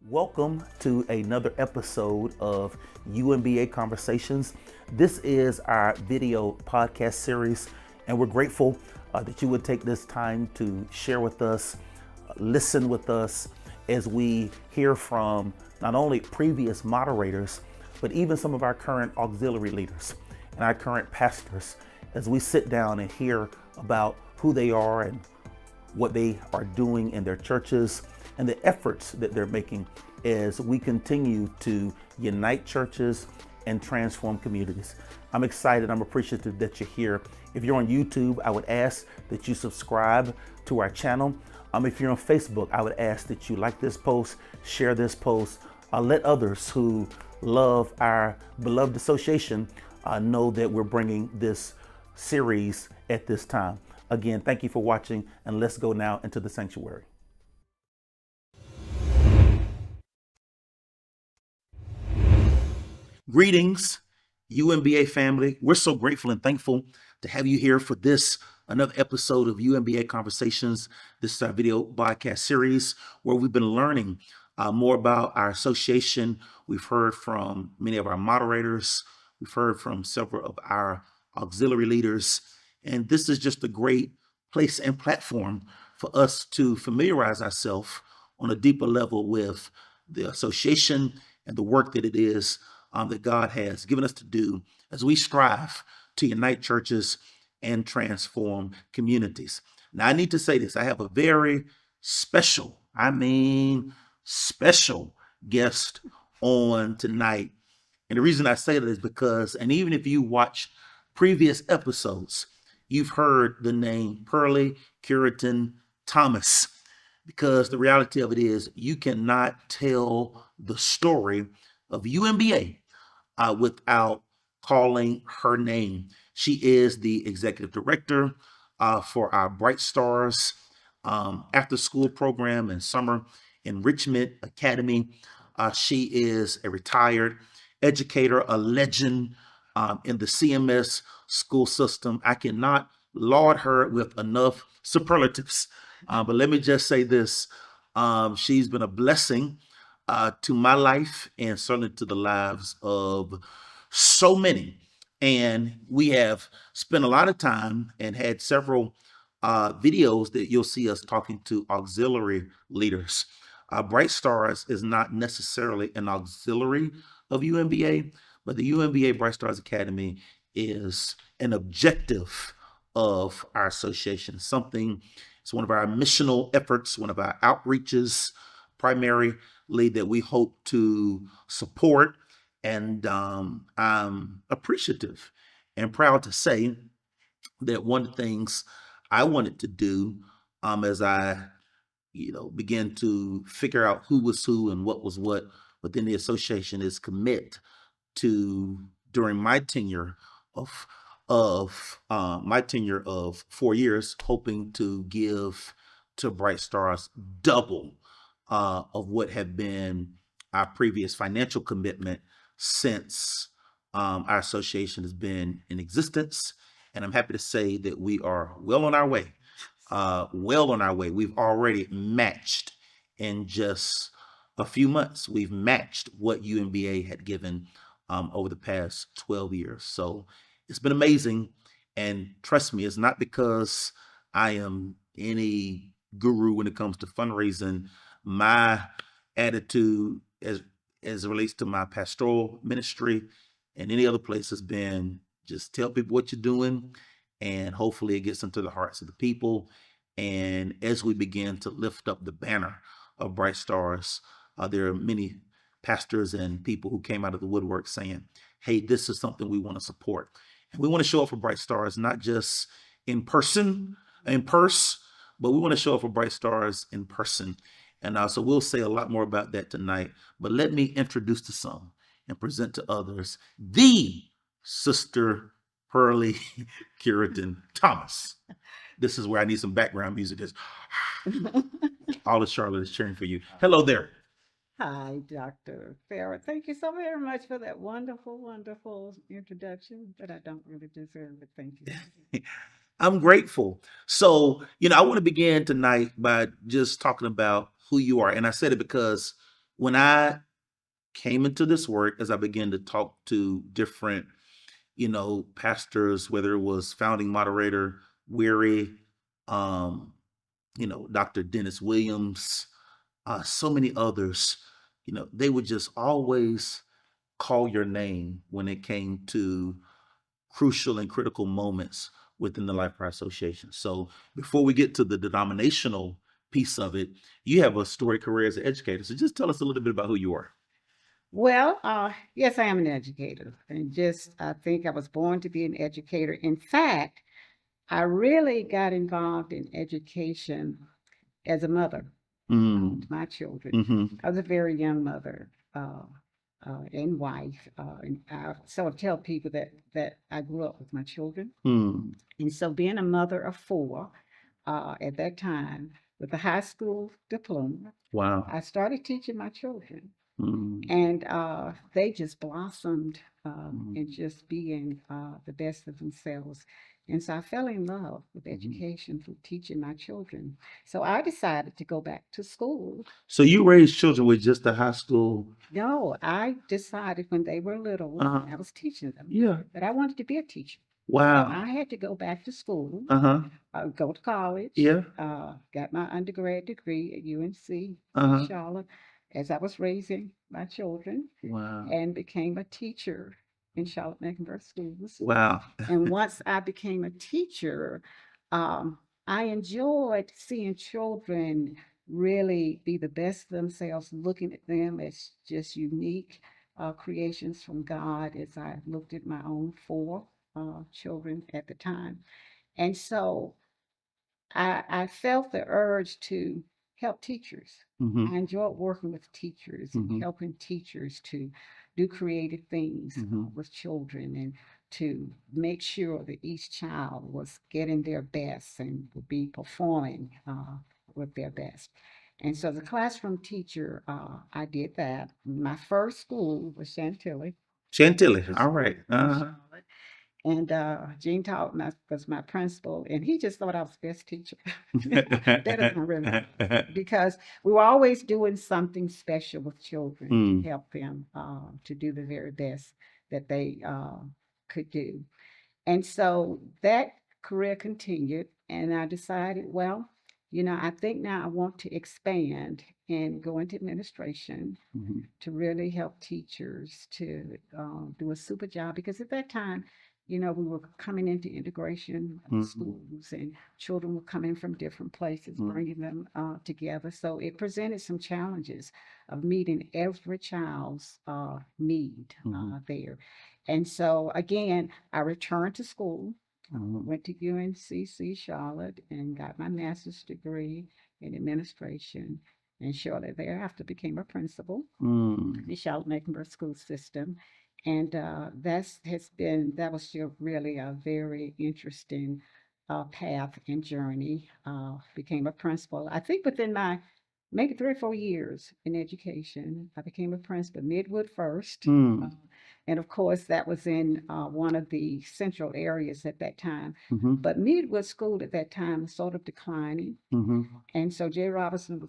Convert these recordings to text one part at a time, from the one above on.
Welcome to another episode of UMBA Conversations. This is our video podcast series, and we're grateful that you would take this time to share with us, listen with us as we hear from not only previous moderators, but even some of our current auxiliary leaders and our current pastors as we sit down and hear about who they are and what they are doing in their churches and the efforts that they're making as we continue to unite churches and transform communities. I'm excited. I'm appreciative that you're here. If you're on YouTube, I would ask that you subscribe to our channel. If you're on Facebook, I would ask that you like this post, share this post, let others who love our beloved association know that we're bringing this series at this time. Again, thank you for watching, and let's go now into the sanctuary. Greetings, UMBA family. We're so grateful and thankful to have you here for another episode of UMBA Conversations. This is our video podcast series where we've been learning more about our association. We've heard from many of our moderators. We've heard from several of our auxiliary leaders. And this is just a great place and platform for us to familiarize ourselves on a deeper level with the association and the work that it is that God has given us to do as we strive to unite churches and transform communities. Now, I need to say this. I have a very special guest on tonight. And the reason I say that is because, and even if you watch previous episodes, you've heard the name Pearlie Cureton-Thomas, because the reality of it is you cannot tell the story of UMBA without calling her name. She is the executive director for our Bright Stars after school program and summer enrichment academy. She is a retired educator, a legend in the CMS school system. I cannot laud her with enough superlatives, but let me just say this. She's been a blessing to my life and certainly to the lives of so many. And we have spent a lot of time and had several videos that you'll see us talking to auxiliary leaders. Bright Stars is not necessarily an auxiliary of UMBA, but the UMBA Bright Stars Academy is an objective of our association. It's one of our missional efforts, one of our outreaches, primarily that we hope to support. And I'm appreciative and proud to say that one of the things I wanted to do as I began to figure out who was who and what was what within the association is commit to, during my tenure of 4 years, hoping to give to Bright Stars double of what had been our previous financial commitment since our association has been in existence. And I'm happy to say that we are well on our way. We've already matched in just a few months. We've matched what UMBA had given over the past 12 years. So it's been amazing. And trust me, it's not because I am any guru when it comes to fundraising. My attitude as it relates to my pastoral ministry and any other place has been just tell people what you're doing, and hopefully it gets into the hearts of the people. And as we begin to lift up the banner of Bright Stars, there are many pastors and people who came out of the woodwork saying, hey, this is something we want to support. And we want to show up for Bright Stars, not just in purse, but we want to show up for Bright Stars in person. And so we'll say a lot more about that tonight. But let me introduce to some and present to others the Sister Pearlie Cureton-Thomas. This is where I need some background music. All of Charlotte is cheering for you. Hello there. Hi, Dr. Farrah. Thank you so very much for that wonderful, wonderful introduction that I don't really deserve, but thank you. I'm grateful. So, I want to begin tonight by just talking about who you are. And I said it because when I came into this work, as I began to talk to different, pastors, whether it was founding moderator Weary, um, Dr. Dennis Williams, so many others, they would just always call your name when it came to crucial and critical moments within the Life Prayer Association. So before we get to the denominational piece of it, you have a storied career as an educator. So just tell us a little bit about who you are. Well, yes, I am an educator, and I think I was born to be an educator. In fact, I really got involved in education as a mother to my children. Mm-hmm. I was a very young mother and wife, and I sort of tell people that I grew up with my children. Mm. And so, being a mother of four at that time with a high school diploma, Wow. I started teaching my children. Mm. And they just blossomed in just being the best of themselves. And so I fell in love with education through teaching my children. So I decided to go back to school. So you raised children with just a high school? No, I decided when they were little, I was teaching them, that I wanted to be a teacher. Wow. So I had to go back to school, Uh-huh. Go to college. Yeah. Got my undergrad degree at UNC Charlotte as I was raising my children. Wow. And became a teacher in Charlotte Mecklenburg schools. Wow. And once I became a teacher, I enjoyed seeing children really be the best of themselves, looking at them as just unique creations from God as I looked at my own four children at the time. And so I felt the urge to help teachers. I enjoyed working with teachers and helping teachers to do creative things with children and to make sure that each child was getting their best and would be performing with their best. And so, as a classroom teacher, I did that. My first school was Chantilly. Chantilly. All right. Charlotte. And Gene Talton was my principal, and he just thought I was the best teacher. That doesn't really matter, because we were always doing something special with children to help them to do the very best that they could do. And so that career continued, and I decided, well, I think now I want to expand and go into administration to really help teachers to do a super job. Because at that time, we were coming into integration of schools, and children were coming from different places, bringing them together. So it presented some challenges of meeting every child's need there. And so again, I returned to school, went to UNCC Charlotte and got my master's degree in administration. And shortly thereafter became a principal in the Charlotte Mecklenburg school system. And that was still really a very interesting path and journey. Became a principal. I think within my maybe 3 or 4 years in education, I became a principal. Midwood first. And of course, that was in one of the central areas at that time. But Midwood School at that time was sort of declining. And so Jay Robinson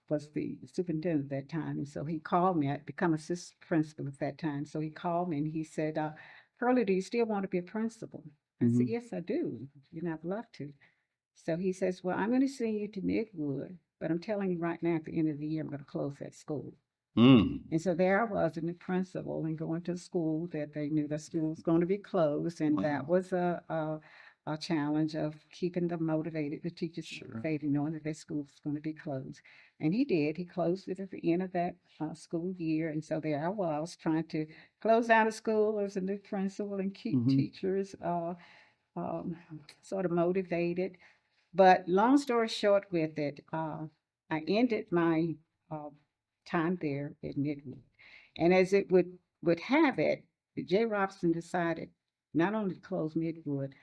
was the superintendent at that time. And so he called me. I'd become assistant principal at that time. So he called me and he said, Pearlie, do you still want to be a principal? I said, yes, I do. I'd love to. So he says, well, I'm going to send you to Midwood, but I'm telling you right now, at the end of the year, I'm going to close that school. And so there I was in the principal and going to school that they knew the school was going to be closed. And that was a challenge of keeping them motivated, the teachers motivated, knowing that their school was going to be closed. And he did. He closed it at the end of that school year. And so there I was trying to close down the school as a new principal and keep teachers sort of motivated. But long story short with it, I ended my time there at Midwood. And as it would have it, Jay Robson decided not only to close Midwood,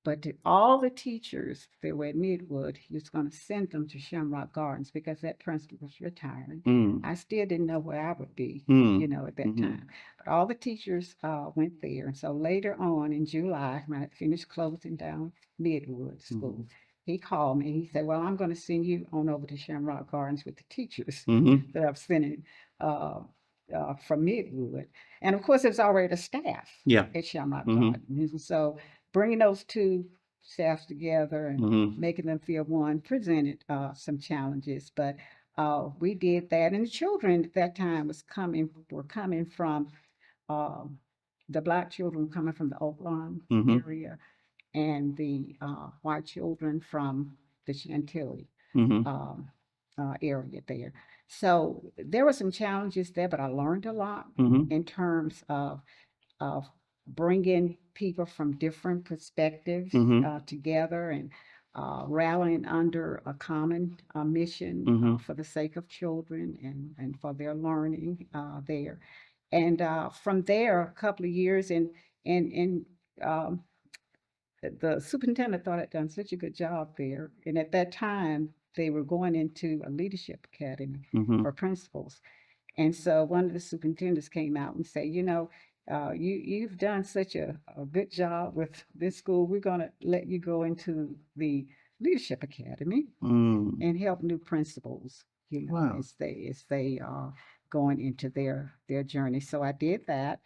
but to all the teachers that were at Midwood, he was going to send them to Shamrock Gardens because that principal was retiring. I still didn't know where I would be, at that time. But all the teachers went there. And so later on in July, when I finished closing down Midwood School, he called me. He said, "Well, I'm going to send you on over to Shamrock Gardens with the teachers Mm-hmm. that I've sent uh, from Midwood." And of course, there's already a staff Yeah. at Shamrock Mm-hmm. Gardens. And so bringing those two staffs together and Mm-hmm. making them feel one presented some challenges, but we did that. And the children at that time were coming from um, the Black children coming from the Oakland Mm-hmm. area, and the white children from the Chantilly Mm-hmm. um, area there. So there were some challenges there, but I learned a lot Mm-hmm. in terms of bringing people from different perspectives Mm-hmm. together and rallying under a common mission Mm-hmm. for the sake of children and for their learning there. And from there, a couple of years, and um, the superintendent thought I'd done such a good job there. And at that time, they were going into a leadership academy Mm-hmm. for principals. And so one of the superintendents came out and said, you've done such a good job with this school. We're going to let you go into the leadership academy Mm. and help new principals, Wow. as they are going into their journey. So I did that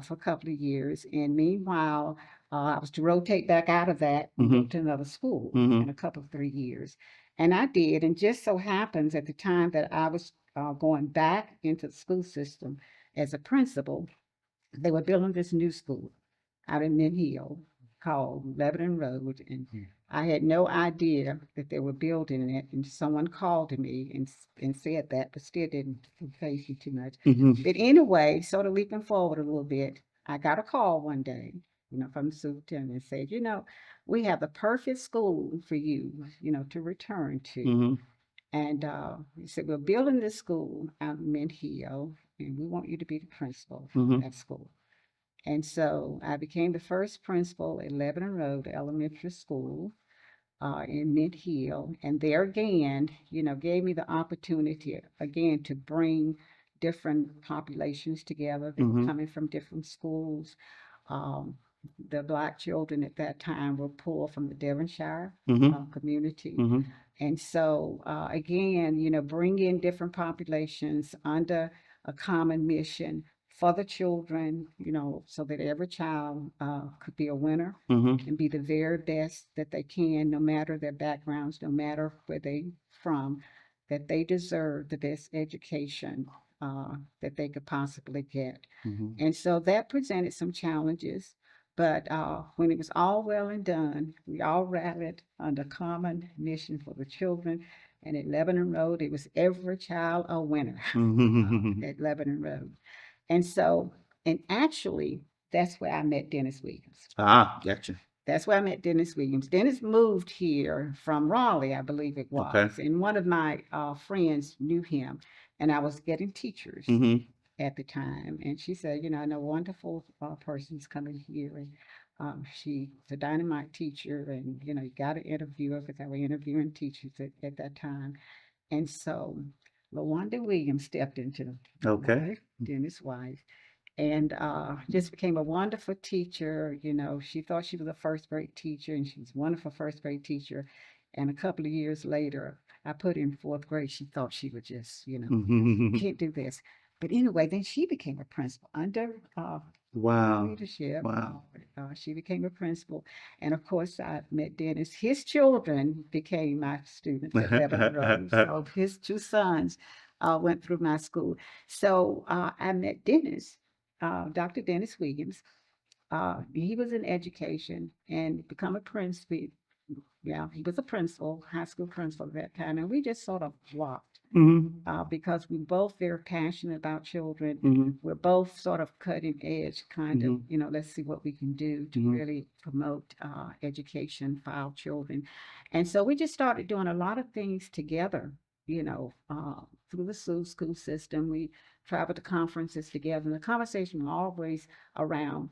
for a couple of years, and meanwhile, I was to rotate back out of that and go Mm-hmm. to another school Mm-hmm. in a couple of 3 years, and I did. And just so happens at the time that I was going back into the school system as a principal, they were building this new school out in Mint Hill called Lebanon Road, and I had no idea that they were building it. And someone called to me and said that, but still didn't face me too much. Mm-hmm. But anyway, sort of leaping forward a little bit, I got a call one day, from the superintendent and said, we have the perfect school for you, to return to. Mm-hmm. And he said, we're building this school out in Mint Hill, and we want you to be the principal of Mm-hmm. that school. And so I became the first principal at Lebanon Road Elementary School in Mint Hill. And there again, gave me the opportunity again to bring different populations together. They were Mm-hmm. coming from different schools. Um, the Black children at that time were pulled from the Devonshire Mm-hmm. community. Mm-hmm. And so, again, bring in different populations under a common mission for the children, so that every child could be a winner Mm-hmm. and be the very best that they can, no matter their backgrounds, no matter where they from, that they deserve the best education that they could possibly get. Mm-hmm. And so that presented some challenges. But when it was all well and done, we all rallied under common mission for the children. And at Lebanon Road, it was every child a winner Mm-hmm. at Lebanon Road. And so, and actually, that's where I met Dennis Williams. Ah, gotcha. That's where I met Dennis Williams. Dennis moved here from Raleigh, I believe it Okay. was. And one of my friends knew him, and I was getting teachers Mm-hmm. at the time. And she said, I know a wonderful person's coming here. And she's a dynamite teacher. And, you got to interview her because I was interviewing teachers at that time. And so LaWanda Williams stepped into Okay. life, Dennis' wife, and just became a wonderful teacher. She thought she was a first grade teacher, and she was a wonderful first grade teacher. And a couple of years later, I put her in fourth grade. She thought she would just, Mm-hmm. can't do this. But anyway, then she became a principal under Wow. leadership. Wow. She became a principal. And of course, I met Dennis. His children became my students at Lebanon Road. So his two sons went through my school. So I met Dennis, Dr. Dennis Williams. He was in education and become a principal. Yeah, he was a principal, high school principal at that time. And we just sort of flocked Mm-hmm. because we're both very passionate about children. Mm-hmm. We're both sort of cutting edge, kind of, Mm-hmm. let's see what we can do to Mm-hmm. really promote education for our children. And so we just started doing a lot of things together, through the school system. We traveled to conferences together, and the conversation was always around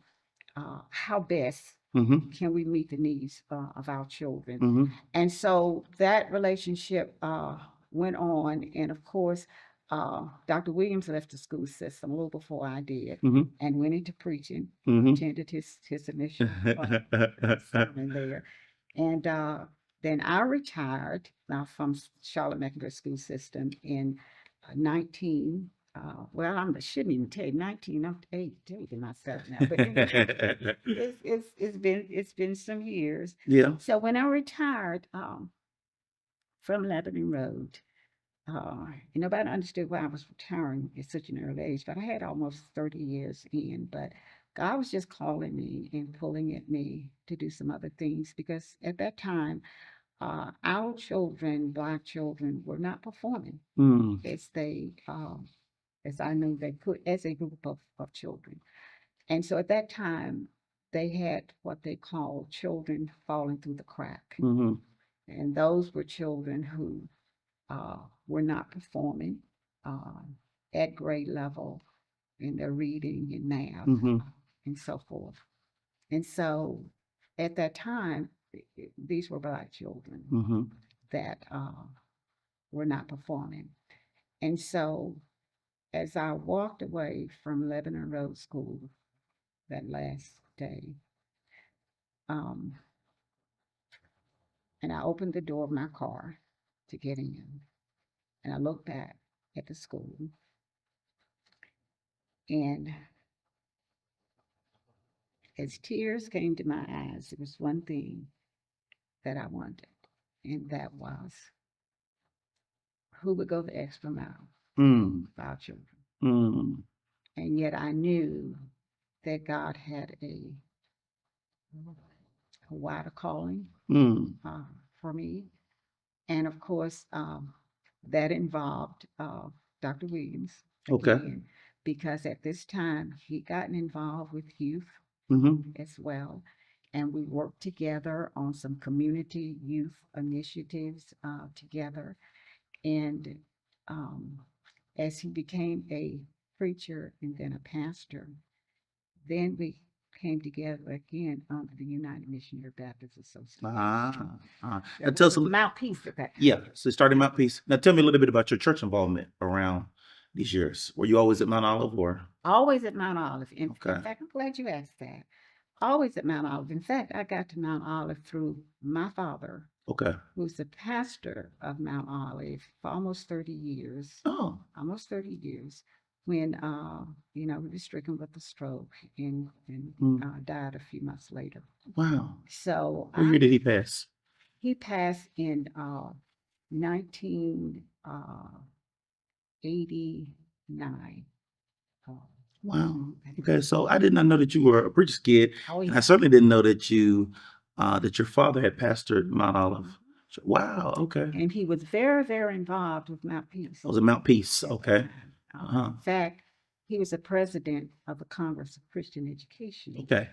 how best Mm-hmm. can we meet the needs of our children. Mm-hmm. And so that relationship went on. And of course, Dr. Williams left the school system a little before I did Mm-hmm. and went into preaching, Mm-hmm. attended his initial sermon there. And then I retired from Charlotte Mecklenburg School System in 19. Well, I shouldn't even tell you 19. I'm dating myself now, but it's been some years. Yeah. So when I retired from Lebanon Road, nobody understood why I was retiring at such an early age, but I had almost 30 years in. But God was just calling me and pulling at me to do some other things because at that time, our children, Black children, were not performing Mm. as I knew they could, as a group of children. And so at that time, they had what they called children falling through the crack. Mm-hmm. And those were children who were not performing at grade level in their reading and math Mm-hmm. and so forth. And so at that time, these were Black children Mm-hmm. that were not performing. And so as I walked away from Lebanon Road School that last day, um, and I opened the door of my car to get in, and I looked back at the school, and as tears came to my eyes, there was one thing that I wanted, and that was who would go the extra mile for our children. Mm. And yet I knew that God had a wider calling for me. And of course, that involved Dr. Williams Okay. again, because at this time he'd gotten involved with youth as well. And we worked together on some community youth initiatives together. And as he became a preacher and then a pastor, then we came together again under the United Missionary Baptist Association. Now That tell us was Mouthpiece at that time. Yeah, so starting Mouthpiece. Now tell me a little bit about your church involvement around these years. Were you always at Mount Olive or? Always at Mount Olive. In Okay. fact, I'm glad you asked that. Always at Mount Olive. In fact, I got to Mount Olive through my father, Okay. who's the pastor of Mount Olive for almost 30 years. Oh. Almost 30 years. When he was stricken with a stroke and died a few months later. Wow. So what year did he pass? He passed in 1989. Wow. Okay, so I did not know that you were a preacher's kid. Oh, And yeah. I certainly didn't know that that your father had pastored Mount Olive. Wow. Okay. And he was very, very involved with Mouthpiece. It was a Mouthpiece. Okay. In fact, he was the president of the Congress of Christian Education. Okay.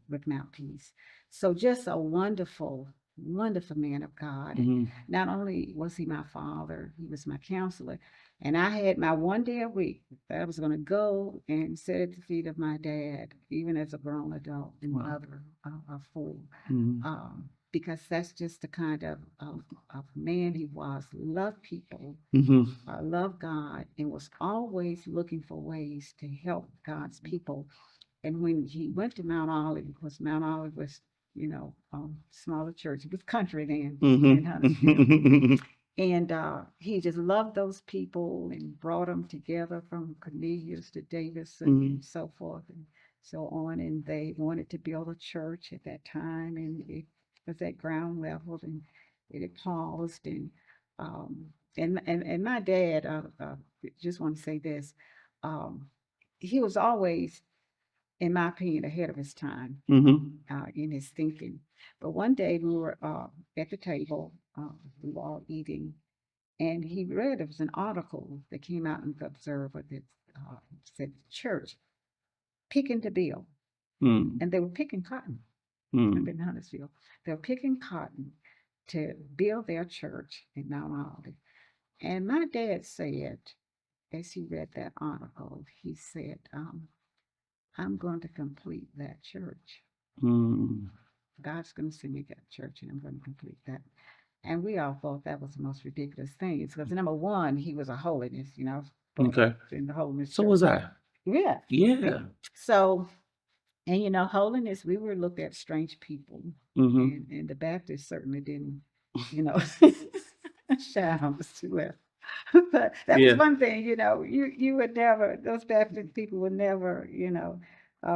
With Mouthpiece. So just a wonderful, wonderful man of God. And not only was he my father, he was my counselor. And I had my one day a week that I was going to go and sit at the feet of my dad, even as a grown adult and mother of four. Because that's just the kind of man he was. Loved people, loved God, and was always looking for ways to help God's people. And when he went to Mount Olive, because Mount Olive was, smaller church, it was country then in Huntersville. And he just loved those people and brought them together from Cornelius to Davis and so forth and so on. And they wanted to build a church at that time, and it was at ground level, and it had paused. And my dad, just want to say this, he was always, in my opinion, ahead of his time in his thinking. But one day we were at the table, we were all eating, and he read, it was an article that came out in the Observer that said church picking to build. And they were picking cotton up in Huntersville. They were picking cotton to build their church in Mount Olive. And my dad said, as he read that article, he said, I'm going to complete that church. God's going to send me that church, and I'm going to complete that. And we all thought that was the most ridiculous thing. Because number one, he was a holiness, Okay. in the holiness. So church. was I. Yeah. Yeah. So And holiness, we were looked at strange people, and the Baptists certainly didn't, you know, shy on us too well. But that was Yeah. one thing, you would never, those Baptist people would never,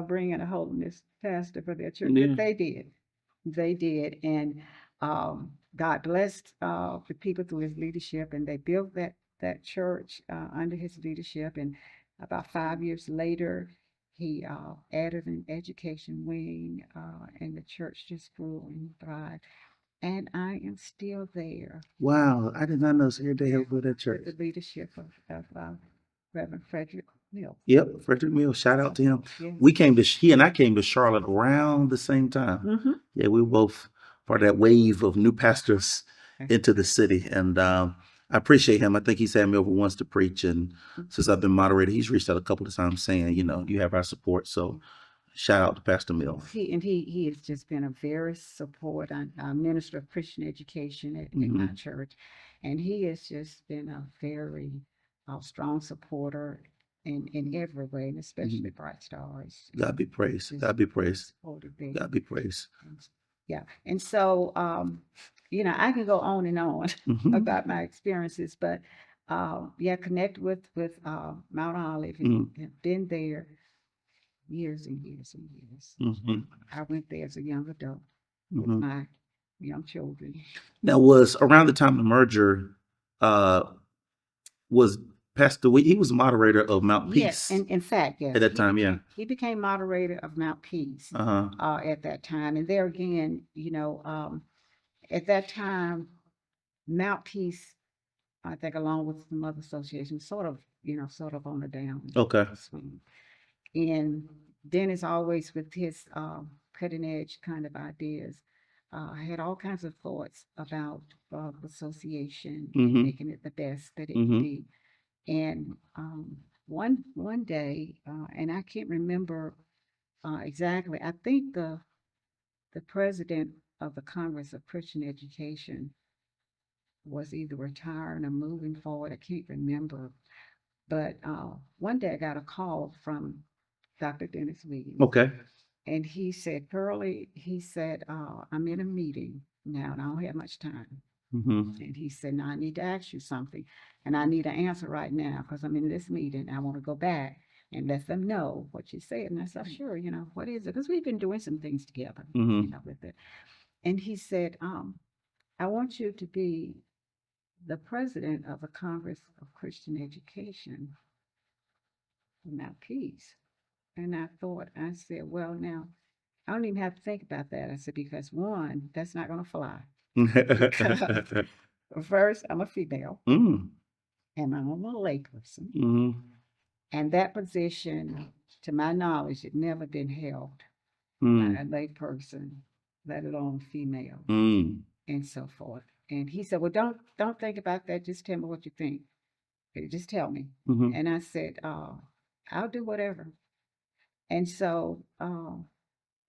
bring in a holiness pastor for their church, Yeah. but they did, and God blessed the people through his leadership, and they built that church under his leadership, and about 5 years later, he added an education wing, and the church just grew and thrived. And I am still there. Wow, I did not know so they helped with that With church. the leadership of Reverend Frederick Mills. Yep, Frederick Mills. Shout out to him. Yeah. He and I came to Charlotte around the same time. Mm-hmm. Yeah, we were both part of that wave of new pastors Okay. into the city, and I appreciate him. I think he's had me over once to preach, and since I've been moderator, he's reached out a couple of times saying, you have our support. So, shout out to Pastor Mills. He has just been a very support minister of Christian education at my church, and he has just been a very strong supporter in every way, and especially Bright Stars. God be praised. God be praised. God be praised. Yeah, and so I can go on and on about my experiences, but connect with Mount Olive, and been there years and years and years. I went there as a young adult with my young children. Now, was around the time of the merger, was Pastor he was moderator of Mount Peace. Yes, and in fact, yes. At that time, yeah. He became moderator of Mount Peace at that time. And there again, at that time, Mount Peace, I think, along with some other associations, sort of on the down swing. And Dennis always with his cutting edge kind of ideas. I had all kinds of thoughts about association, making it the best that it could be. And one day, and I can't remember exactly. I think the president of the Congress of Christian Education was either retiring or moving forward. I can't remember. But one day I got a call from Dr. Dennis Williams. Okay. And he said, Pearlie, he said, I'm in a meeting now and I don't have much time. And he said, now I need to ask you something. And I need an answer right now because I'm in this meeting. I want to go back and let them know what you said. And I said, sure, what is it? Because we've been doing some things together, with it. And he said, I want you to be the president of the Congress of Christian Education for Mount Peace. And I said, well, now, I don't even have to think about that. I said, because one, that's not going to fly. First, I'm a female, and I'm a lay person. And that position, to my knowledge, had never been held by a lay person, let alone female, and so forth. And he said, well, don't think about that. Just tell me what you think. Just tell me. And I said, I'll do whatever. And so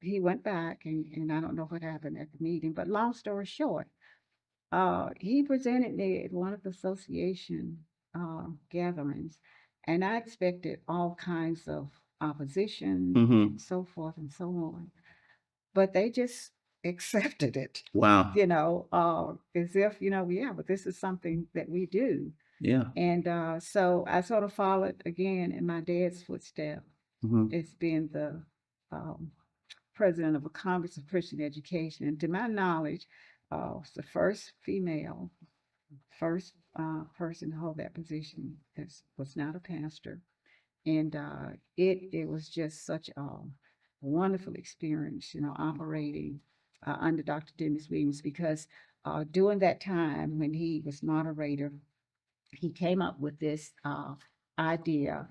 he went back, and I don't know what happened at the meeting, but long story short, he presented me at one of the association gatherings, and I expected all kinds of opposition and so forth and so on, but they just accepted it. Wow. As if, but this is something that we do. Yeah. And so I sort of followed again in my dad's footsteps. It's been the president of a Congress of Christian Education. And to my knowledge, was the first female, first person to hold that position. Was not a pastor. And it was just such a wonderful experience, operating under Dr. Dennis Williams, because during that time when he was moderator, he came up with this idea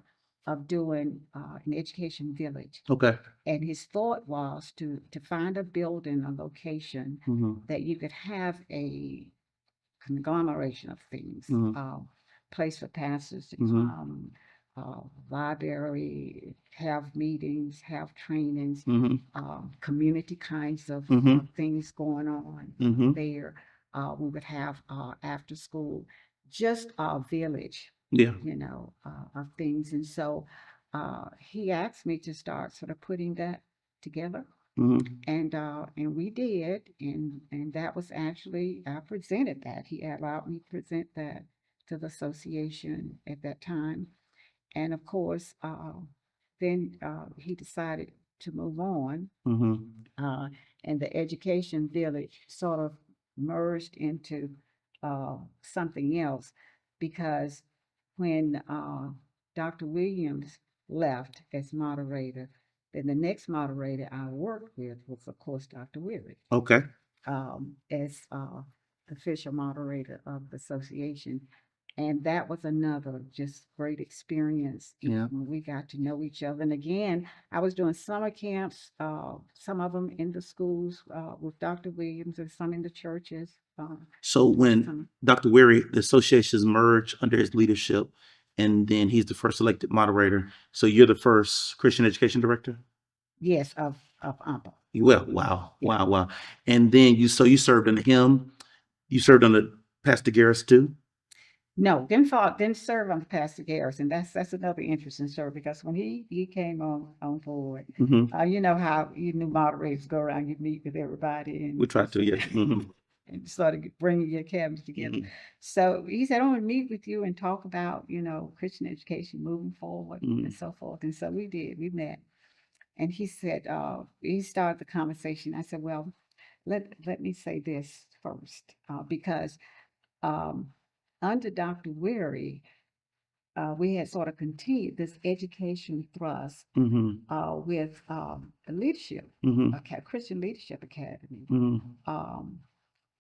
of doing an education village. Okay. And his thought was to find a building, a location that you could have a conglomeration of things, place for pastors to come, library, have meetings, have trainings, community kinds of things going on there. We would have after school, just a village, of things. And so he asked me to start sort of putting that together. Mm-hmm. And we did, and that was actually I presented that. He allowed me to present that to the association at that time, and of course, then he decided to move on, Mm-hmm. uh, and the education village sort of merged into something else because when Dr. Williams left as moderator, then the next moderator I worked with was, of course, Dr. Weary Okay. as official moderator of the association. And that was another just great experience. Yeah. We got to know each other. And again, I was doing summer camps, some of them in the schools with Dr. Williams and some in the churches. So when Dr. Weary, the associations merged under his leadership, and then he's the first elected moderator. So you're the first Christian education director? Yes, of UMBA. Well, wow, wow, wow. And then you served under him. You served under Pastor Garris too. No, didn't serve under Pastor Garrison. That's another interesting story because when he came on board, Mm-hmm. you know how you new moderators go around, you meet with everybody We tried to, yeah. Mm-hmm. and started bringing your cabinet together. Mm-hmm. So he said, I want to meet with you and talk about, Christian education moving forward Mm-hmm. and so forth. And so we did, we met. And he said, he started the conversation. I said, well, let me say this first, because um, under Dr. Weary, we had sort of continued this education thrust Mm-hmm. with the leadership, Mm-hmm. Christian Leadership Academy, Mm-hmm.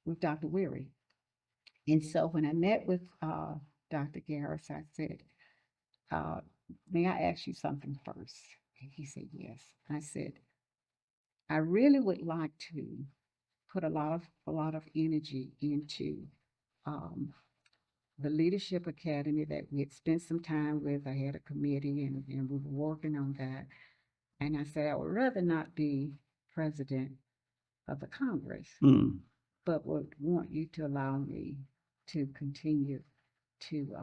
with Dr. Weary. And so when I met with Dr. Garris, I said, uh, may I ask you something first? And he said, yes. I said, I really would like to put a lot of energy into um, the Leadership Academy that we had spent some time with. I had a committee and we were working on that. And I said, I would rather not be president of the Congress, Mm-hmm. but would want you to allow me to continue to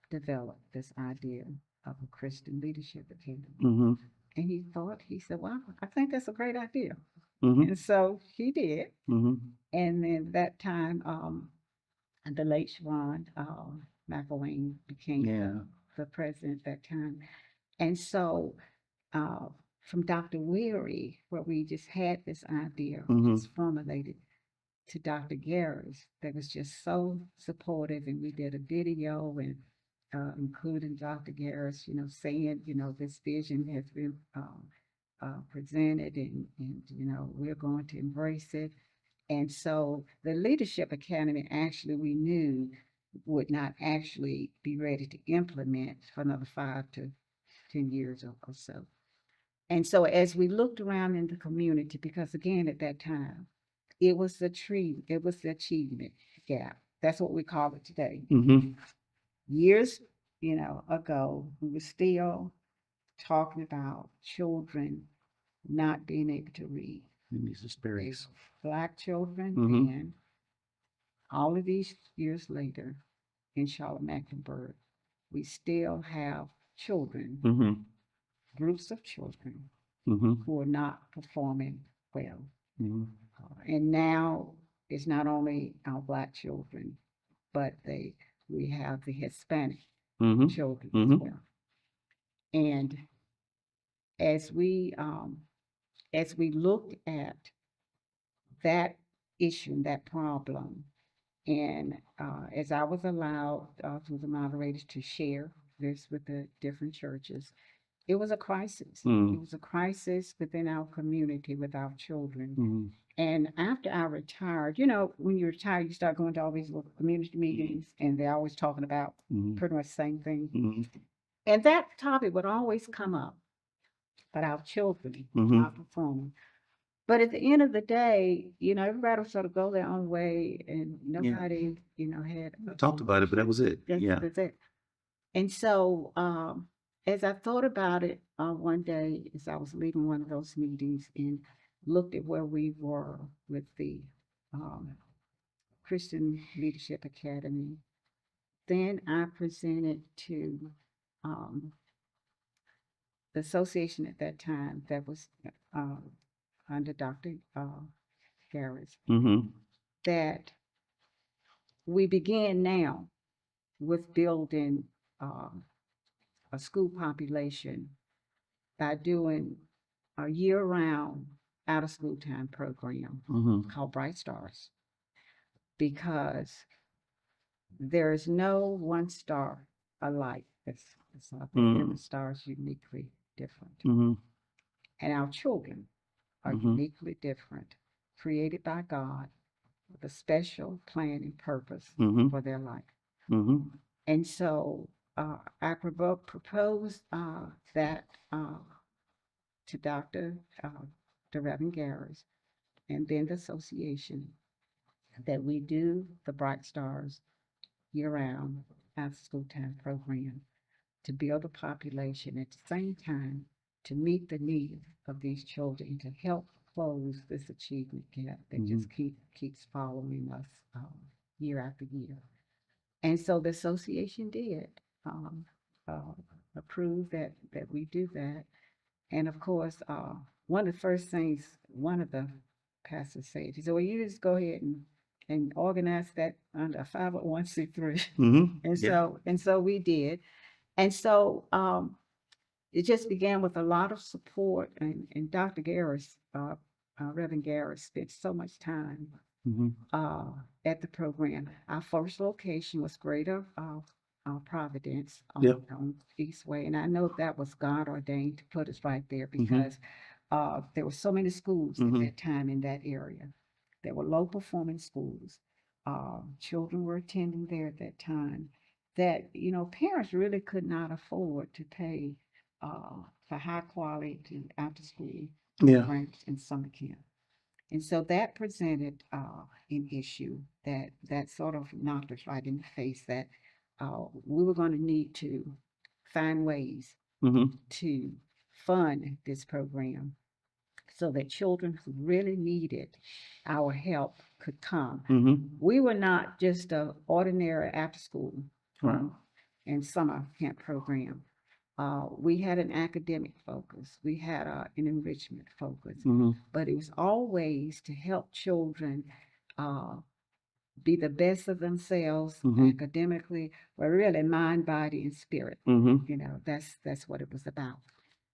develop this idea of a Christian Leadership Academy. Mm-hmm. And he said, well, I think that's a great idea. Mm-hmm. And so he did. Mm-hmm. And then that time, the late Sharon McElwain became Yeah. the president at that time. And so uh, from Dr. Weary, where we just had this idea Mm-hmm. just formulated, to Dr. Garris, that was just so supportive. And we did a video and including Dr. Garris, saying, this vision has been presented and, we're going to embrace it. And so the Leadership Academy actually we knew would not actually be ready to implement for another 5 to 10 years or so. And so as we looked around in the community, because again at that time, it was the achievement gap. That's what we call it today. Mm-hmm. Years, ago, we were still talking about children not being able to read. In these disparities. Black children, Mm-hmm. and all of these years later in Charlotte-Mecklenburg, we still have children, Mm-hmm. groups of children Mm-hmm. who are not performing well. Mm-hmm. And now it's not only our Black children, but we have the Hispanic Mm-hmm. children as Mm-hmm. well. And as we looked at that issue and that problem, and as I was allowed through the moderators to share this with the different churches, it was a crisis. Mm-hmm. It was a crisis within our community with our children. Mm-hmm. And after I retired, when you retire, you start going to all these little community meetings, and they're always talking about Mm-hmm. pretty much the same thing. Mm-hmm. And that topic would always come up, but our children Mm-hmm. not performing. But at the end of the day, everybody would sort of go their own way, and Yeah. nobody, had Talked about it, but that was it. Yeah. that's it. And so, as I thought about it one day, as I was leaving one of those meetings and looked at where we were with the um, Christian Leadership Academy, then I presented to um, the association at that time that was under Dr. Garris, Mm-hmm. that we begin now with building um, a school population by doing a year-round out-of-school time program Mm-hmm. called Bright Stars, because there is no one star alike. It's not that Mm-hmm. every star is uniquely different. Mm-hmm. And our children are Mm-hmm. uniquely different, created by God with a special plan and purpose Mm-hmm. for their life. Mm-hmm. And so I proposed that to the Reverend Garris, and then the association, that we do the Bright Stars year-round after school time program to build a population at the same time to meet the needs of these children, to help close this achievement gap that Mm-hmm. just keeps following us year after year. And so the association did um, uh, approve that we do that. And of course, one of the first things one of the pastors said, he said, "Well, you just go ahead and organize that under a 501c3." Mm-hmm. And Yeah. so we did. And so it just began with a lot of support, and Dr. Garris, Reverend Garris, spent so much time Mm-hmm. at the program. Our first location was Greater Providence Yep. on Eastway, and I know that was God ordained to put us right there Mm-hmm. because there were so many schools at Mm-hmm. that time in that area. There were low performing schools. Children were attending there at that time. That parents really could not afford to pay for high quality after school Yeah. programs and summer camp. And so that presented an issue that sort of knocked us right in the face, that we were going to need to find ways Mm-hmm. to fund this program so that children who really needed our help could come. Mm-hmm. We were not just an ordinary after school Right. and summer camp program. We had an academic focus. We had an enrichment focus, Mm-hmm. but it was always to help children uh, be the best of themselves Mm-hmm. academically, but really mind, body, and spirit. Mm-hmm. That's what it was about.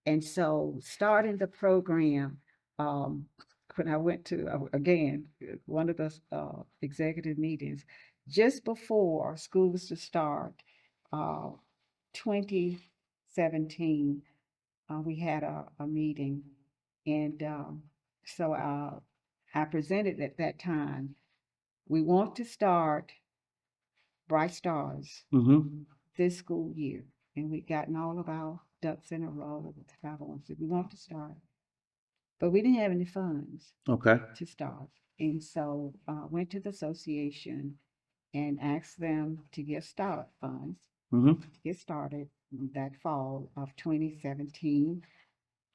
And so, starting the program, um, when I went to again one of the executive meetings just before school was to start, uh, 2017, we had a meeting, and so I presented at that time. We want to start Bright Stars Mm-hmm. this school year, and we've gotten all of our ducks in a row with the 501c. We want to start, but we didn't have any funds Okay. to start, and so went to the association and asked them to give start funds Mm-hmm. to get started that fall of 2017,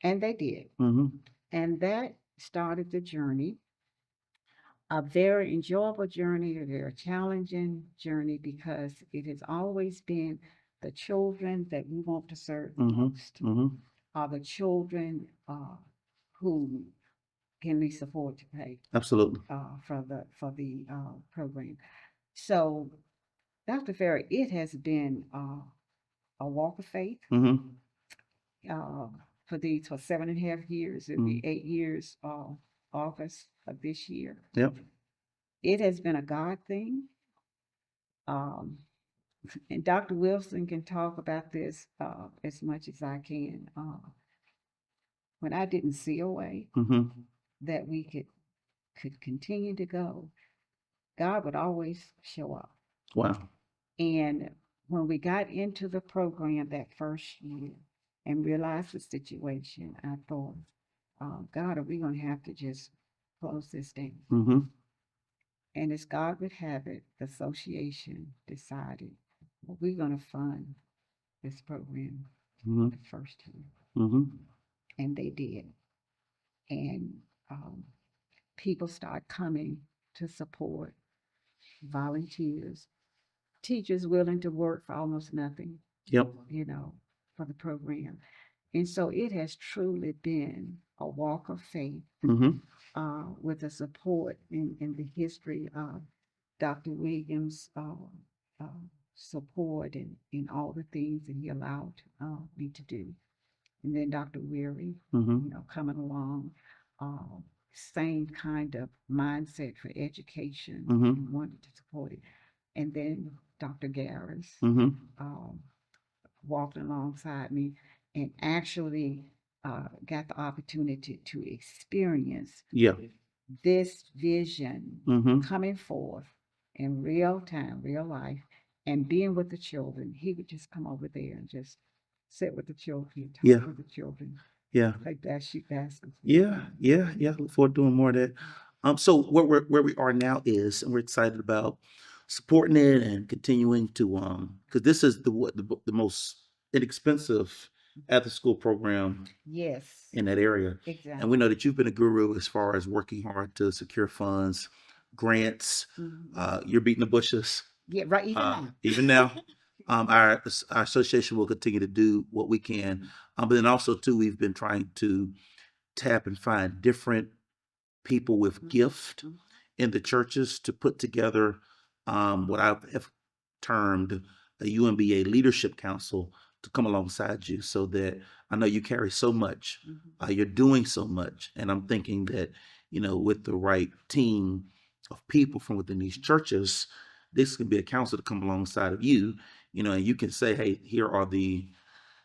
and they did. Mm-hmm. And that started the journey, a very enjoyable journey, a very challenging journey, because it has always been the children that we want to serve the Mm-hmm. most, Mm-hmm. are the children who can least afford to pay Absolutely. for the program. So, Dr. Ferry, it has been a walk of faith. Mm-hmm. uh, for 7.5 years. It'll be Mm-hmm. 8 years, August of this year. Yep. It has been a God thing. Um, and Dr. Wilson can talk about this as much as I can. When I didn't see a way Mm-hmm. that we could continue to go, God would always show up. Wow. And when we got into the program that first year and realized the situation, I thought, God, are we going to have to just close this down? Mm-hmm. And as God would have it, the association decided, well, we're going to fund this program Mm-hmm. the first time. Mm-hmm. And they did. And people start coming to support, volunteers, teachers willing to work for almost nothing, Yep. for the program. And so it has truly been a walk of faith with the support in the history of Dr. Williams' uh, support and all the things that he allowed me to do. And then Dr. Weary, coming along, uh, same kind of mindset for education and wanted to support it. And then Dr. Garris um, walking alongside me and actually got the opportunity to experience Yeah. this vision coming forth in real time, real life, and being with the children. He would just come over there and just sit with the children, talk Yeah. with the children, Yeah. like baskets. Yeah. Look forward to doing more of that. So where we are now is, and we're excited about supporting it and continuing to because this is the most inexpensive after school program Yes, in that area. exactly. And we know that you've been a guru as far as working hard to secure funds, grants. You're beating the bushes. Yeah, right. Even now. Even now. Our association will continue to do what we can. But then also, too, we've been trying to tap and find different people with gift in the churches to put together what I have termed a UMBA leadership council to come alongside you, so that I know you carry so much, you're doing so much, and I'm thinking that with the right team of people from within these churches, this can be a council to come alongside of you, and you can say, hey, here are the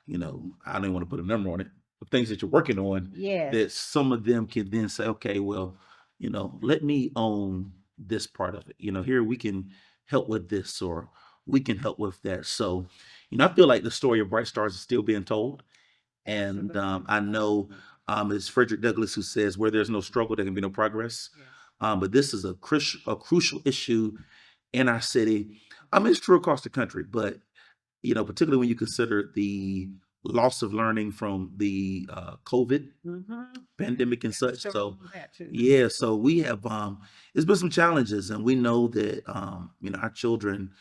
I don't even want to put a number on it, the things that you're working on, Yes. that some of them can then say, okay, well, let me own this part of it. Here we can help with this, or we can help with that. So, I feel like the story of Bright Stars is still being told. And I know it's Frederick Douglass who says, where there's no struggle, there can be no progress. Yes. But this is a crucial issue in our city. It's true across the country, but particularly when you consider the loss of learning from the COVID pandemic and such. So yeah, so we have it's been some challenges, and we know that our children,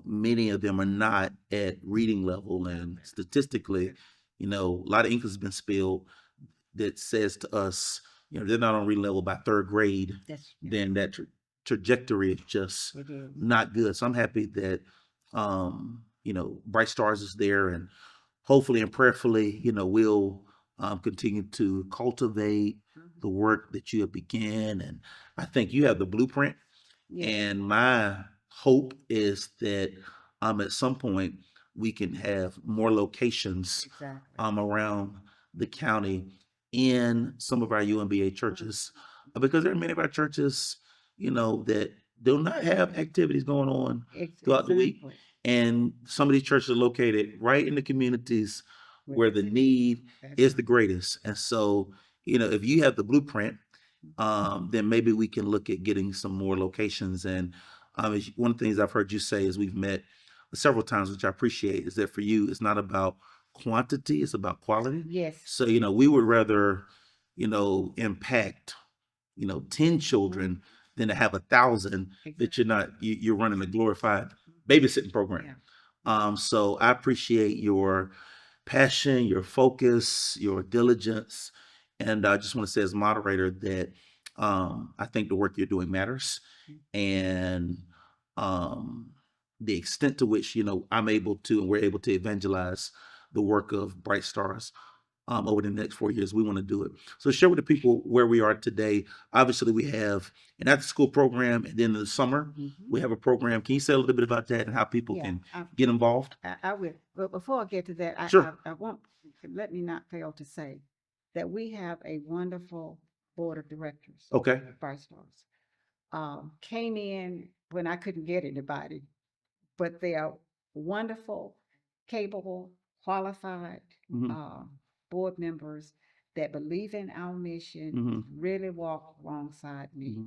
many of them are not at reading level, and statistically, a lot of ink has been spilled that says to us, they're not on reading level by third grade. Then that trajectory is just not good. So I'm happy that Bright Stars is there, and hopefully and prayerfully, we'll continue to cultivate the work that you have began. And I think you have the blueprint. Yeah. And my hope is that at some point we can have more locations around the county in some of our UMBA churches, because there are many of our churches, that do not have activities going on throughout the week. And some of these churches are located right in the communities where the need is the greatest. And so, if you have the blueprint, then maybe we can look at getting some more locations. And one of the things I've heard you say is, we've met several times, which I appreciate, is that for you, it's not about quantity, it's about quality. Yes. So, we would rather, impact, 10 children than to have 1,000 that you're running a glorified babysitting program. So I appreciate your passion, your focus, your diligence. And I just want to say, as moderator, that I think the work you're doing matters. And the extent to which, I'm able to, and we're able to evangelize the work of Bright Stars over the next 4 years, we want to do it. So share with the people where we are today. Obviously, we have an after-school program, and then in the summer, we have a program. Can you say a little bit about that and how people can get involved? I will. But before I get to that, Sure. I won't, let me not fail to say that we have a wonderful board of directors. Okay. Bright Stars. Came in when I couldn't get anybody, but they are wonderful, capable, qualified board members that believe in our mission, really walk alongside me.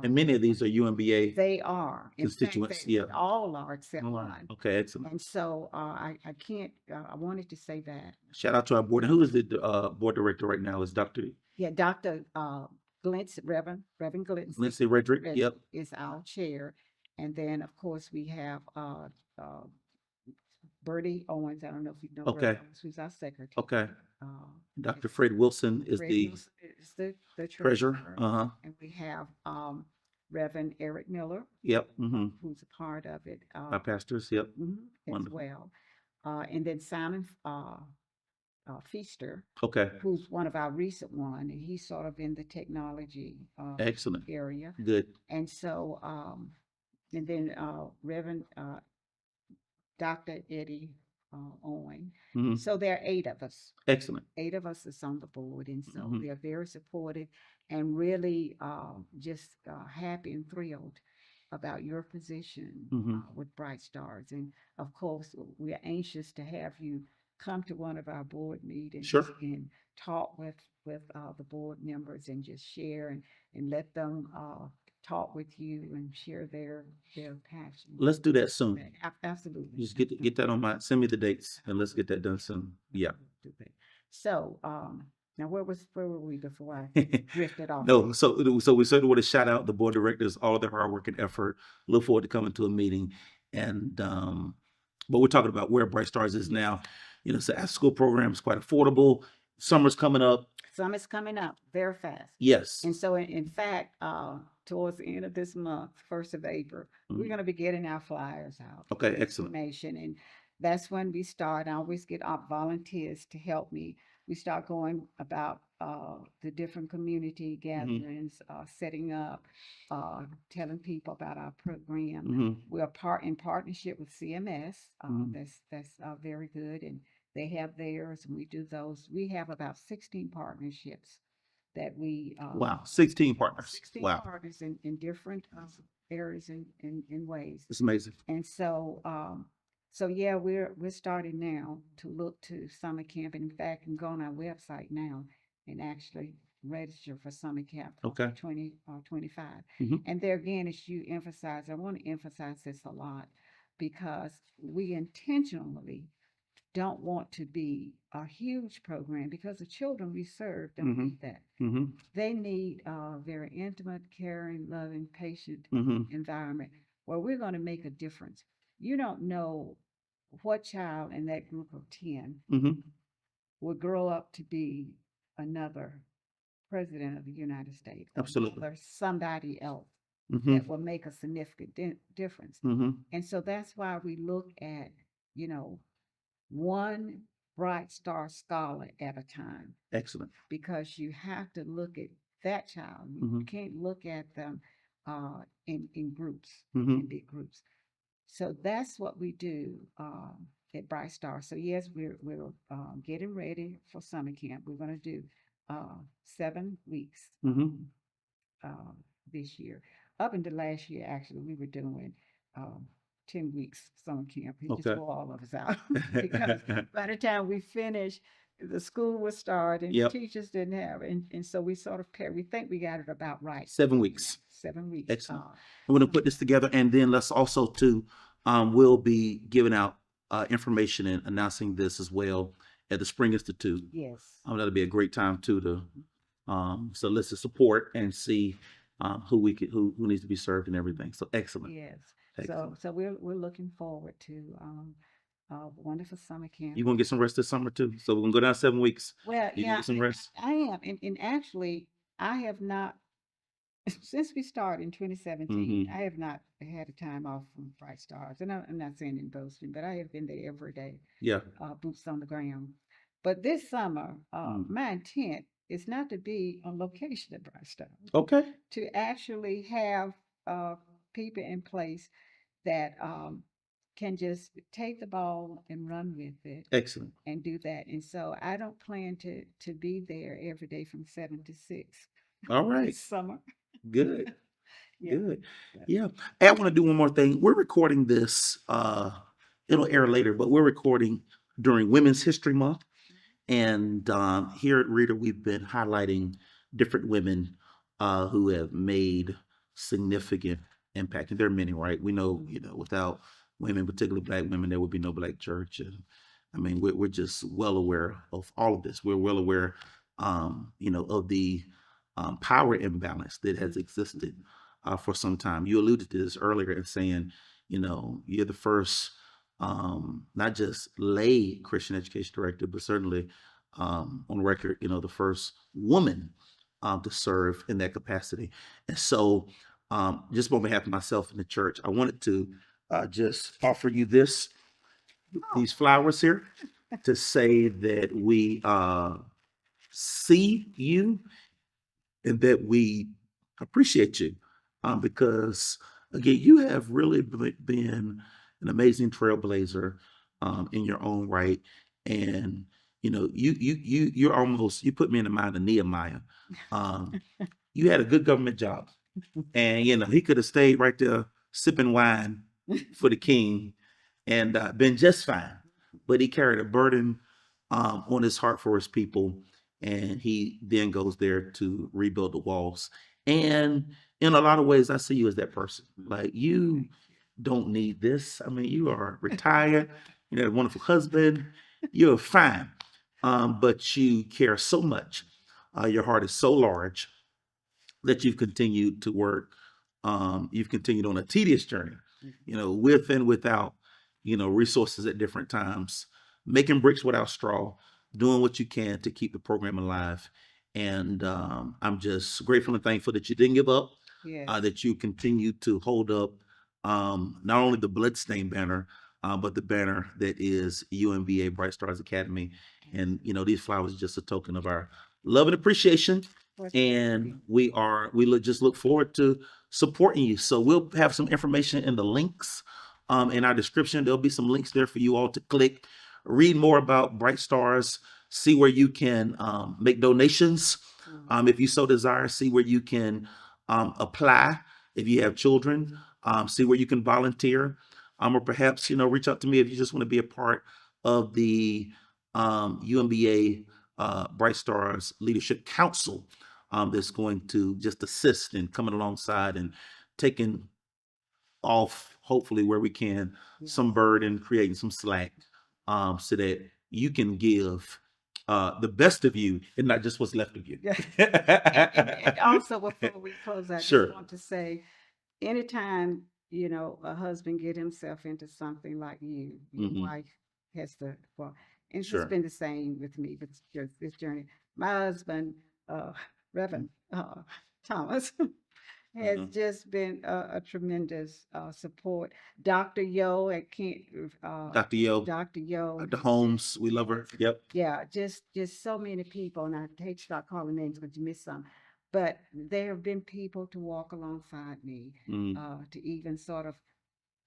And many of these are UMBA. They are. Constituents. In fact, they all are except one. Okay, excellent. And so I can't, I wanted to say that. Shout out to our board. And who is the board director right now? Is Dr. Yeah, Dr. Reverend Glitz. Lindsay Redrick. Yep. Is our chair. And then, of course, we have Bertie Owens. I don't know if you know Bertie Okay. Owens, who's our secretary. Okay. And Dr. Fred Wilson is Fred the Wilson is the treasurer. treasurer. Uh-huh. And we have Reverend Eric Miller, Yep. Mm-hmm. who's a part of it Our pastors. Yep. as Wonderful. well. And then Simon Feaster, Okay. who's one of our recent one, and he's sort of in the technology Excellent. area. Good. And so, and then Reverend Dr. Eddie Owen. Mm-hmm. So there are 8 of us. Excellent. 8 of us is on the board, and so Mm-hmm. they're very supportive and really just happy and thrilled about your position Mm-hmm. with Bright Stars. And of course, we're anxious to have you come to one of our board meetings Sure. and talk with the board members and just share and let them talk with you and share their passion. Let's do that soon. Absolutely. Just get that on my, send me the dates and let's get that done soon. Yeah. So, now where were we before I drifted off? No, so we certainly want to shout out the board of directors, all of their hard work and effort. Look forward to coming to a meeting. And but we're talking about where Bright Stars is now. You know, so after school program is quite affordable. Summer's coming up. Summer's coming up very fast. Yes. And so in fact, towards the end of this month, 1st of April, we're going to be getting our flyers out. Okay, excellent. Information, and that's when we start. I always get volunteers to help me. We start going about the different community gatherings, setting up, telling people about our program. We're in partnership with CMS. That's very good, and they have theirs, and we do those. We have about 16 partnerships that we wow, 16 partners. 16 wow. partners in different areas in ways. It's amazing. And so so yeah, we're starting now to look to summer camp. And in fact, you can go on our website now and actually register for summer camp for Okay. 2025. Mhm. And there again, as you emphasize, I want to emphasize this a lot because we intentionally don't want to be a huge program because the children we serve don't need that. They need a very intimate, caring, loving, patient environment where we're going to make a difference. You don't know what child in that group of 10 will grow up to be another president of the United States. Absolutely. Or somebody else that will make a significant difference. And so that's why we look at, you know, one Bright Star scholar at a time. Excellent. Because you have to look at that child. You can't look at them in groups, in big groups. So that's what we do at Bright Star. So yes, we're getting ready for summer camp. We're going to do 7 weeks this year. Up until last year, actually, we were doing 10 weeks summer camp. It just wore all of us out because by the time we finished, the school was starting, teachers didn't have it. And so we sort of we think we got it about right. 7 weeks. 7 weeks. Excellent. I'm going to put this together, and then let's also too, we'll be giving out information and announcing this as well at the Spring Institute. Yes. That'll be a great time too to solicit support and see who needs to be served and everything. So excellent. Yes. So we're looking forward to wonderful summer camp. You're gonna get some rest this summer too. So we're gonna go down 7 weeks. Well, you get some rest. I am, and actually, I have not since we started in 2017. I have not had a time off from Bright Stars, and I'm not saying in boasting, but I have been there every day. Yeah. Boots on the ground. But this summer, my intent is not to be on location at Bright Stars. Okay. To actually have people in place that can just take the ball and run with it. Excellent. And do that. And so I don't plan to be there every day from 7 to 6. All right. This summer. Good. Good. Yeah. Hey, I want to do one more thing. We're recording this. It'll air later, but we're recording during Women's History Month. And here at Reader, we've been highlighting different women who have made significant impact. And there are many, right? We know, without women, particularly Black women, there would be no Black church. And I mean, we're just well aware of all of this. We're well aware, of the power imbalance that has existed for some time. You alluded to this earlier in saying, you're the first not just lay Christian education director, but certainly on record, the first woman to serve in that capacity. And so, just on behalf of myself and the church, I wanted to just offer you these flowers here to say that we see you and that we appreciate you, because again, you have really been an amazing trailblazer in your own right. And you put me in the mind of Nehemiah. You had a good government job, and he could have stayed right there sipping wine for the king and been just fine. But he carried a burden on his heart for his people, and he then goes there to rebuild the walls. And in a lot of ways, I see you as that person. Like, you don't need this. I mean, you are retired. You have a wonderful husband. You're fine, but you care so much. Your heart is so large that you've continued to work. You've continued on a tedious journey, with and without, resources at different times, making bricks without straw, doing what you can to keep the program alive. And I'm just grateful and thankful that you didn't give up, Yes. that you continue to hold up not only the bloodstained banner, but the banner that is UMBA Bright Stars Academy. And, these flowers are just a token of our love and appreciation. And we just look forward to supporting you. So we'll have some information in the links in our description. There'll be some links there for you all to click, read more about Bright Stars, see where you can make donations if you so desire, see where you can apply if you have children, see where you can volunteer, or perhaps reach out to me if you just want to be a part of the UMBA Bright Stars Leadership Council that's going to just assist in coming alongside and taking off, hopefully where we can, some burden, creating some slack, so that you can give the best of you and not just what's left of you. And also, before we close, I Sure. just want to say, anytime a husband get himself into something like your Mhm. wife has to. Well, and it's Sure. just been the same with me with this journey. My husband, Reverend Thomas, has Mhm. just been a tremendous support. Dr. Yo at Kent, Dr. Yo, Dr. Yo, Dr. Holmes, we love her. Yep. yeah, just so many people, and I hate to start calling names because you miss some, but there have been people to walk alongside me, Mhm. to even sort of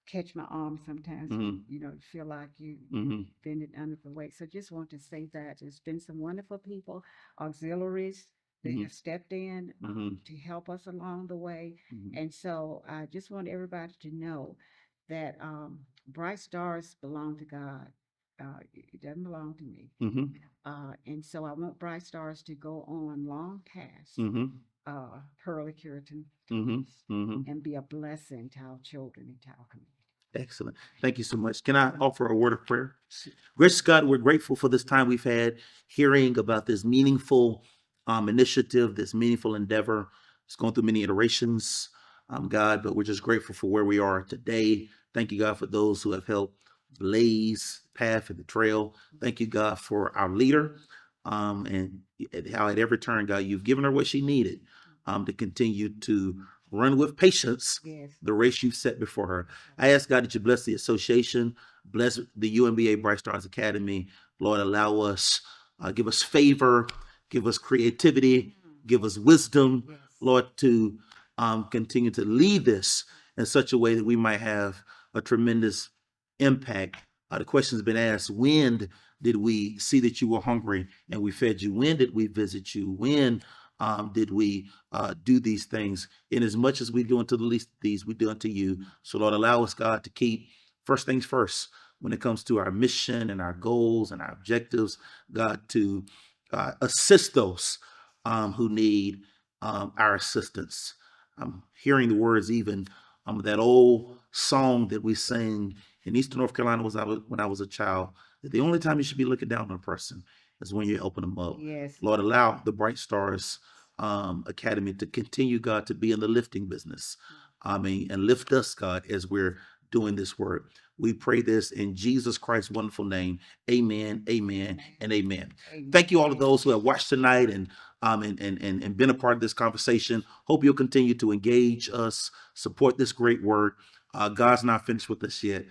catch my arm sometimes when Mhm. you feel like you Mhm. bend it under the weight. So just want to say that there's been some wonderful people, auxiliaries that Mhm. have stepped in Mhm. to help us along the way. Mhm. And so I just want everybody to know that bright stars belong to God. It doesn't belong to me. Mhm. And so I want bright stars to go on long past Mhm. Pearlie Cureton Mhm. Mhm. and be a blessing to our children and to our community. Excellent. Thank you so much. Can I offer a word of prayer? Gracious God, we're grateful for this time we've had hearing about this meaningful initiative, this meaningful endeavor. It's going through many iterations, God, but we're just grateful for where we are today. Thank you, God, for those who have helped blaze the path and the trail. Thank you, God, for our leader, and how at every turn, God, you've given her what she needed to continue to run with patience Yes. the race you've set before her. I ask God that you bless the association, bless the UMBA Bright Stars Academy. Lord, allow us, give us favor, give us creativity, give us wisdom, Yes. Lord, to continue to lead this in such a way that we might have a tremendous impact. The question has been asked: when did we see that you were hungry and we fed you? When did we visit you? When did we do these things? In as much as we do unto the least of these, we do unto you. So, Lord, allow us, God, to keep first things first when it comes to our mission and our goals and our objectives, God, to assist those who need our assistance. I'm hearing the words even that old song that we sang in Eastern North Carolina when I was a child, that the only time you should be looking down on a person is when you open them up. Yes. Lord, allow the Bright Stars Academy to continue, God, to be in the lifting business. I mean, and lift us, God, as we're doing this work. We pray this in Jesus Christ's wonderful name. Amen, amen, and amen. Thank you all of those who have watched tonight and been a part of this conversation. Hope you'll continue to engage us, support this great work. God's not finished with us yet.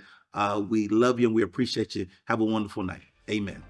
We love you and we appreciate you. Have a wonderful night. Amen.